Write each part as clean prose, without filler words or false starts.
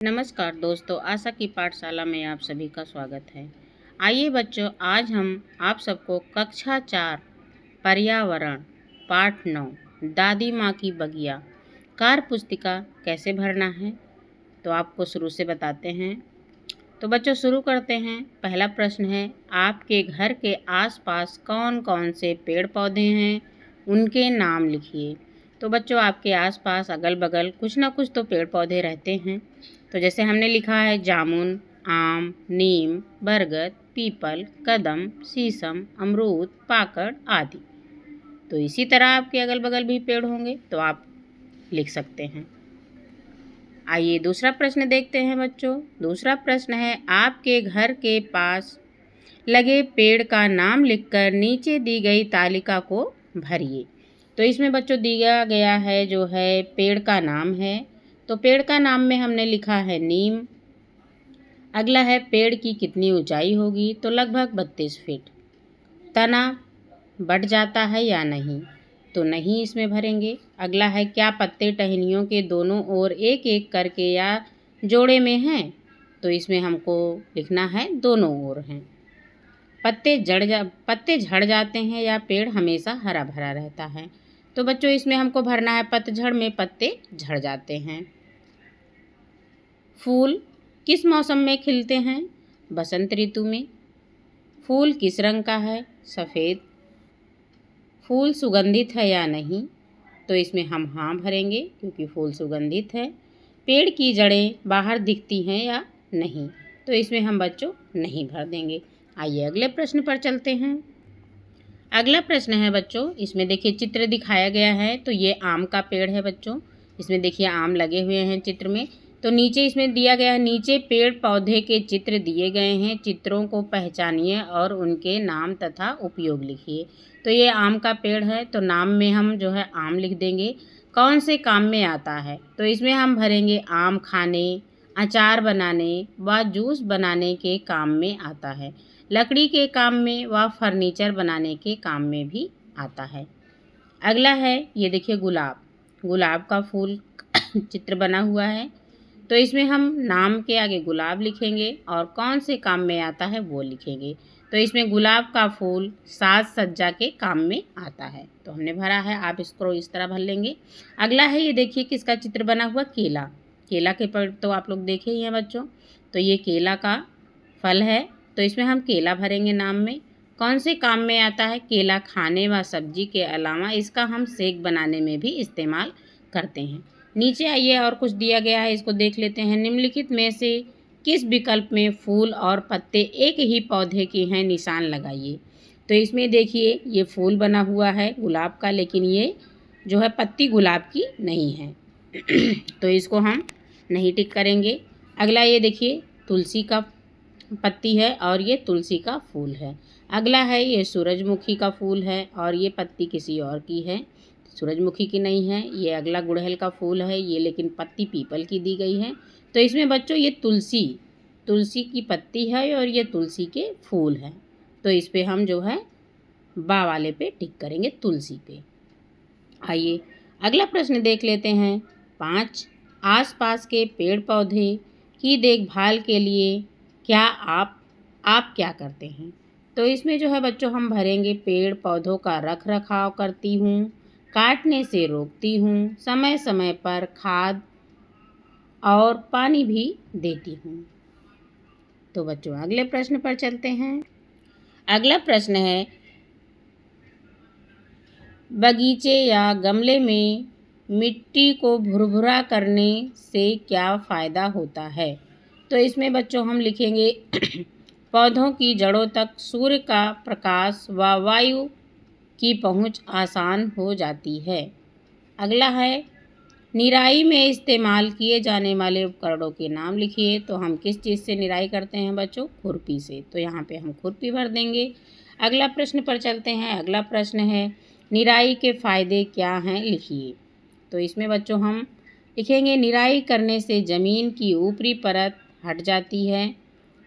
नमस्कार दोस्तों, आशा की पाठशाला में आप सभी का स्वागत है। आइए बच्चों, आज हम आप सबको कक्षा 4 पर्यावरण पाठ 9 दादी माँ की बगिया कार्य पुस्तिका कैसे भरना है तो आपको शुरू से बताते हैं। तो बच्चों शुरू करते हैं। पहला प्रश्न है, आपके घर के आसपास कौन कौन से पेड़ पौधे हैं, उनके नाम लिखिए। तो बच्चों आपके आसपास अगल बगल कुछ ना कुछ तो पेड़ पौधे रहते हैं। तो जैसे हमने लिखा है जामुन, आम, नीम, बरगद, पीपल, कदम, शीशम, अमरूद, पाकड़ आदि। तो इसी तरह आपके अगल बगल भी पेड़ होंगे तो आप लिख सकते हैं। आइए दूसरा प्रश्न देखते हैं बच्चों। दूसरा प्रश्न है, आपके घर के पास लगे पेड़ का नाम लिखकर नीचे दी गई तालिका को भरिए। तो इसमें बच्चों दिया गया है जो है पेड़ का नाम है। तो पेड़ का नाम में हमने लिखा है नीम। अगला है पेड़ की कितनी ऊंचाई होगी, तो लगभग 32 फीट। तना बढ़ जाता है या नहीं, तो नहीं इसमें भरेंगे। अगला है क्या पत्ते टहनियों के दोनों ओर एक एक करके या जोड़े में हैं, तो इसमें हमको लिखना है दोनों ओर हैं। पत्ते झड़ जाते हैं या पेड़ हमेशा हरा भरा रहता है, तो बच्चों इसमें हमको भरना है पतझड़ में पत्ते झड़ जाते हैं। फूल किस मौसम में खिलते हैं, बसंत ऋतु में। फूल किस रंग का है, सफ़ेद। फूल सुगंधित है या नहीं, तो इसमें हम हाँ भरेंगे क्योंकि फूल सुगंधित है। पेड़ की जड़ें बाहर दिखती हैं या नहीं, तो इसमें हम बच्चों नहीं भर देंगे। आइए अगले प्रश्न पर चलते हैं। अगला प्रश्न है बच्चों, इसमें देखिए चित्र दिखाया गया है। तो ये आम का पेड़ है बच्चों, इसमें देखिए आम लगे हुए हैं चित्र में। तो नीचे इसमें दिया गया है, नीचे पेड़ पौधे के चित्र दिए गए हैं। चित्रों को पहचानिए और उनके नाम तथा उपयोग लिखिए। तो ये आम का पेड़ है, तो नाम में हम जो है आम लिख देंगे। कौन से काम में आता है, तो इसमें हम भरेंगे आम खाने, अचार बनाने व जूस बनाने के काम में आता है। लकड़ी के काम में व फर्नीचर बनाने के काम में भी आता है। अगला है ये देखिए गुलाब का फूल चित्र बना हुआ है। तो इसमें हम नाम के आगे गुलाब लिखेंगे और कौन से काम में आता है वो लिखेंगे। तो इसमें गुलाब का फूल साज सज्जा के काम में आता है, तो हमने भरा है। आप इसको इस तरह भर लेंगे। अगला है ये देखिए किसका चित्र बना हुआ, केला के पेड़ तो आप लोग देखे ही हैं बच्चों। तो ये केला का फल है, तो इसमें हम केला भरेंगे नाम में। कौन से काम में आता है, केला खाने व सब्जी के अलावा इसका हम सेक बनाने में भी इस्तेमाल करते हैं। नीचे आइए और कुछ दिया गया है, इसको देख लेते हैं। निम्नलिखित में से किस विकल्प में फूल और पत्ते एक ही पौधे के हैं, निशान लगाइए। तो इसमें देखिए ये फूल बना हुआ है गुलाब का, लेकिन ये जो है पत्ती गुलाब की नहीं है तो इसको हम नहीं टिक करेंगे। अगला ये देखिए तुलसी का पत्ती है और ये तुलसी का फूल है। अगला है ये सूरजमुखी का फूल है और ये पत्ती किसी और की है, सूरजमुखी की नहीं है। ये अगला गुड़हल का फूल है, ये लेकिन पत्ती पीपल की दी गई है। तो इसमें बच्चों ये तुलसी की पत्ती है और ये तुलसी के फूल हैं, तो इस पे हम जो है बा वाले पे टिक करेंगे, तुलसी पे। आइए अगला प्रश्न देख लेते हैं। 5 आसपास के पेड़ पौधे की देखभाल के लिए क्या आप क्या करते हैं। तो इसमें जो है बच्चों हम भरेंगे पेड़ पौधों का रख रखाव करती हूँ, काटने से रोकती हूँ, समय समय पर खाद और पानी भी देती हूँ। तो बच्चों अगले प्रश्न पर चलते हैं। अगला प्रश्न है, बगीचे या गमले में मिट्टी को भुरभुरा करने से क्या फ़ायदा होता है। तो इसमें बच्चों हम लिखेंगे पौधों की जड़ों तक सूर्य का प्रकाश व वायु की पहुंच आसान हो जाती है। अगला है निराई में इस्तेमाल किए जाने वाले उपकरणों के नाम लिखिए। तो हम किस चीज़ से निराई करते हैं बच्चों, खुरपी से, तो यहाँ पे हम खुरपी भर देंगे। अगला प्रश्न पर चलते हैं। अगला प्रश्न है निराई के फ़ायदे क्या हैं, लिखिए। तो इसमें बच्चों हम लिखेंगे निराई करने से ज़मीन की ऊपरी परत हट जाती है,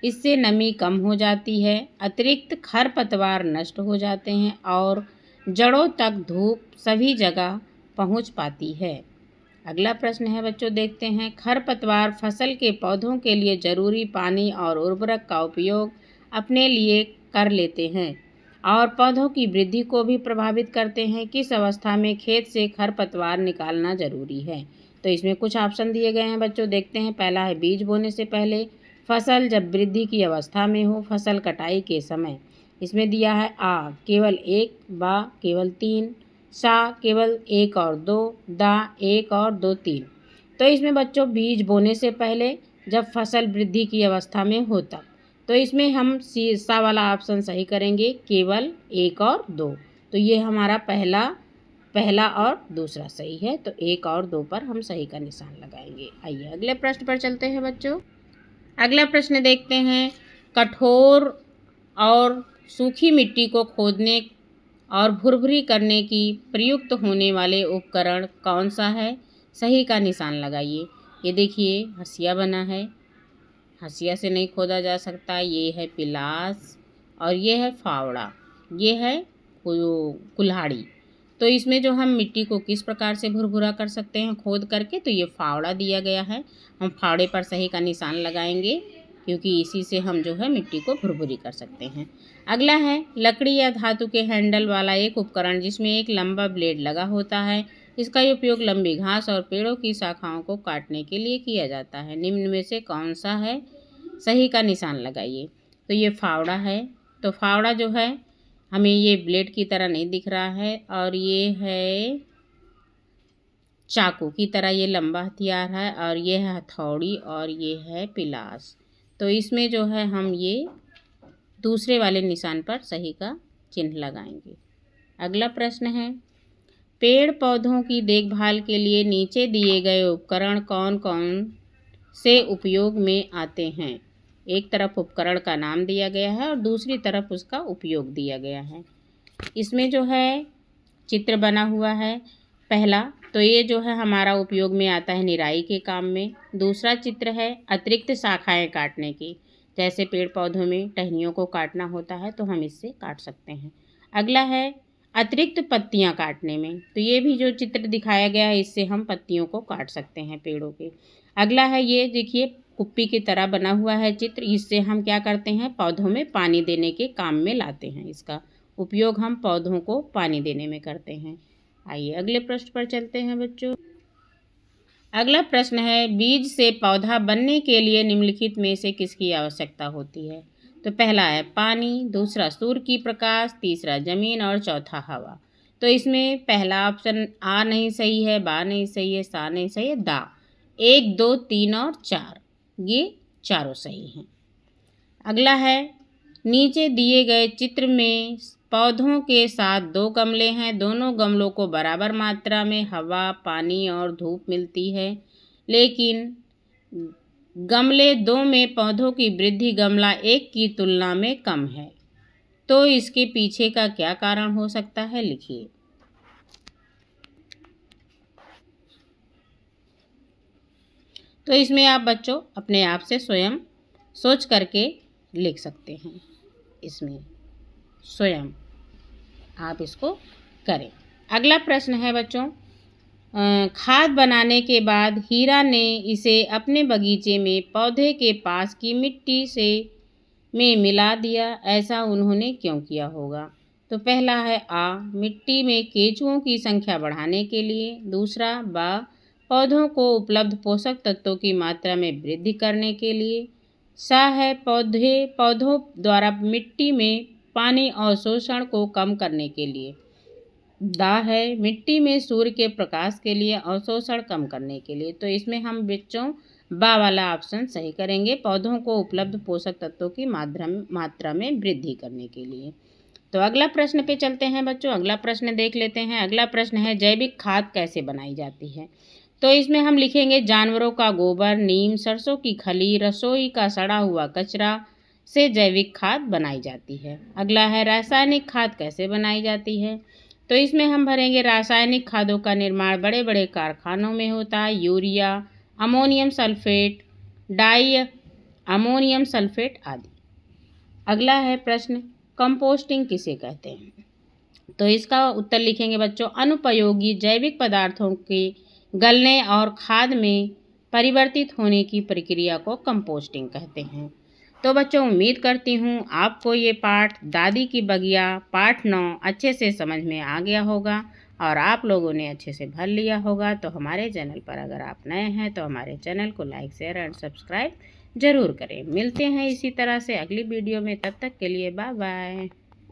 इससे नमी कम हो जाती है, अतिरिक्त खरपतवार नष्ट हो जाते हैं और जड़ों तक धूप सभी जगह पहुंच पाती है। अगला प्रश्न है बच्चों, देखते हैं। खरपतवार फसल के पौधों के लिए जरूरी पानी और उर्वरक का उपयोग अपने लिए कर लेते हैं और पौधों की वृद्धि को भी प्रभावित करते हैं। किस अवस्था में खेत से खरपतवार निकालना जरूरी है? तो इसमें कुछ ऑप्शन दिए गए हैं बच्चों, देखते हैं। पहला है बीज बोने से पहले, फसल जब वृद्धि की अवस्था में हो, फसल कटाई के समय। इसमें दिया है आ केवल 1, बा केवल 3, सा केवल 1 और 2, दा 1 और 2 3। तो इसमें बच्चों बीज बोने से पहले जब फसल वृद्धि की अवस्था में हो तब। तो इसमें हम सा वाला ऑप्शन सही करेंगे, केवल 1 और 2। तो ये हमारा पहला और दूसरा सही है, तो 1 और 2 पर हम सही का निशान लगाएंगे। आइए अगले प्रश्न पर चलते हैं बच्चों। अगला प्रश्न देखते हैं। कठोर और सूखी मिट्टी को खोदने और भुरभुरी करने की प्रयुक्त होने वाले उपकरण कौन सा है? सही का निशान लगाइए। ये देखिए हंसिया बना है, हंसिया से नहीं खोदा जा सकता। ये है पिलास और ये है फावड़ा, ये है कुल्हाड़ी। तो इसमें जो हम मिट्टी को किस प्रकार से भुरभुरा कर सकते हैं खोद करके, तो ये फावड़ा दिया गया है। हम फावड़े पर सही का निशान लगाएंगे क्योंकि इसी से हम जो है मिट्टी को भुरभुरी कर सकते हैं। अगला है लकड़ी या धातु के हैंडल वाला एक उपकरण जिसमें एक लंबा ब्लेड लगा होता है। इसका उपयोग लंबी घास और पेड़ों की शाखाओं को काटने के लिए किया जाता है। निम्न में से कौन सा है? सही का निशान लगाइए। तो ये फावड़ा है। तो फावड़ा जो है हमें ये ब्लेड की तरह नहीं दिख रहा है और ये है चाकू की तरह, ये लंबा हथियार है और ये है हथौड़ी और ये है पिलास। तो इसमें जो है हम ये दूसरे वाले निशान पर सही का चिन्ह लगाएंगे। अगला प्रश्न है। पेड़ पौधों की देखभाल के लिए नीचे दिए गए उपकरण कौन कौन से उपयोग में आते हैं? एक तरफ उपकरण का नाम दिया गया है और दूसरी तरफ उसका उपयोग दिया गया है। इसमें जो है चित्र बना हुआ है। पहला तो ये जो है हमारा उपयोग में आता है निराई के काम में। दूसरा चित्र है अतिरिक्त शाखाएं काटने की, जैसे पेड़ पौधों में टहनियों को काटना होता है तो हम इससे काट सकते हैं। अगला है अतिरिक्त पत्तियां काटने में, तो ये भी जो चित्र दिखाया गया है इससे हम पत्तियों को काट सकते हैं पेड़ों के। अगला है ये देखिए कुप्पी की तरह बना हुआ है चित्र, इससे हम क्या करते हैं पौधों में पानी देने के काम में लाते हैं। इसका उपयोग हम पौधों को पानी देने में करते हैं। आइए अगले प्रश्न पर चलते हैं बच्चों। अगला प्रश्न है बीज से पौधा बनने के लिए निम्नलिखित में से किसकी आवश्यकता होती है? तो पहला है पानी, दूसरा सूर्य की प्रकाश, तीसरा जमीन और चौथा हवा। तो इसमें पहला ऑप्शन आ नहीं सही है, बा नहीं सही है, सा नहीं सही है, दा। 1 2 3 और 4 ये चारों सही हैं। अगला है नीचे दिए गए चित्र में पौधों के साथ 2 गमले हैं। दोनों गमलों को बराबर मात्रा में हवा, पानी और धूप मिलती है, लेकिन गमले 2 में पौधों की वृद्धि गमला 1 की तुलना में कम है। तो इसके पीछे का क्या कारण हो सकता है? लिखिए। तो इसमें आप बच्चों अपने आप से स्वयं सोच करके लिख सकते हैं। इसमें स्वयं आप इसको करें। अगला प्रश्न है बच्चों, खाद बनाने के बाद हीरा ने इसे अपने बगीचे में पौधे के पास की मिट्टी से में मिला दिया, ऐसा उन्होंने क्यों किया होगा? तो पहला है आ मिट्टी में केंचुओं की संख्या बढ़ाने के लिए, दूसरा बा पौधों को उपलब्ध पोषक तत्वों की मात्रा में वृद्धि करने के लिए, सा है पौधों द्वारा मिट्टी में पानी अवशोषण को कम करने के लिए, दा है मिट्टी में सूर्य के प्रकाश के लिए अवशोषण कम करने के लिए। तो इसमें हम बच्चों बा वाला ऑप्शन सही करेंगे, पौधों को उपलब्ध पोषक तत्वों की मात्रा में वृद्धि करने के लिए। तो अगला प्रश्न पे चलते हैं बच्चों। अगला प्रश्न देख लेते हैं। अगला प्रश्न है जैविक खाद कैसे बनाई जाती है? तो इसमें हम लिखेंगे जानवरों का गोबर, नीम, सरसों की खली, रसोई का सड़ा हुआ कचरा से जैविक खाद बनाई जाती है। अगला है रासायनिक खाद कैसे बनाई जाती है? तो इसमें हम भरेंगे रासायनिक खादों का निर्माण बड़े बड़े कारखानों में होता है, urea, ammonium sulphate, di ammonium sulphate आदि। अगला है प्रश्न कंपोस्टिंग किसे कहते हैं? तो इसका उत्तर लिखेंगे बच्चों अनुपयोगी जैविक पदार्थों गलने और खाद में परिवर्तित होने की प्रक्रिया को कंपोस्टिंग कहते हैं। तो बच्चों, उम्मीद करती हूँ आपको ये पाठ दादी की बगिया पाठ 9 अच्छे से समझ में आ गया होगा और आप लोगों ने अच्छे से भर लिया होगा। तो हमारे चैनल पर अगर आप नए हैं तो हमारे चैनल को लाइक, शेयर एंड सब्सक्राइब ज़रूर करें। मिलते हैं इसी तरह से अगली वीडियो में, तब तक के लिए बाय बाय।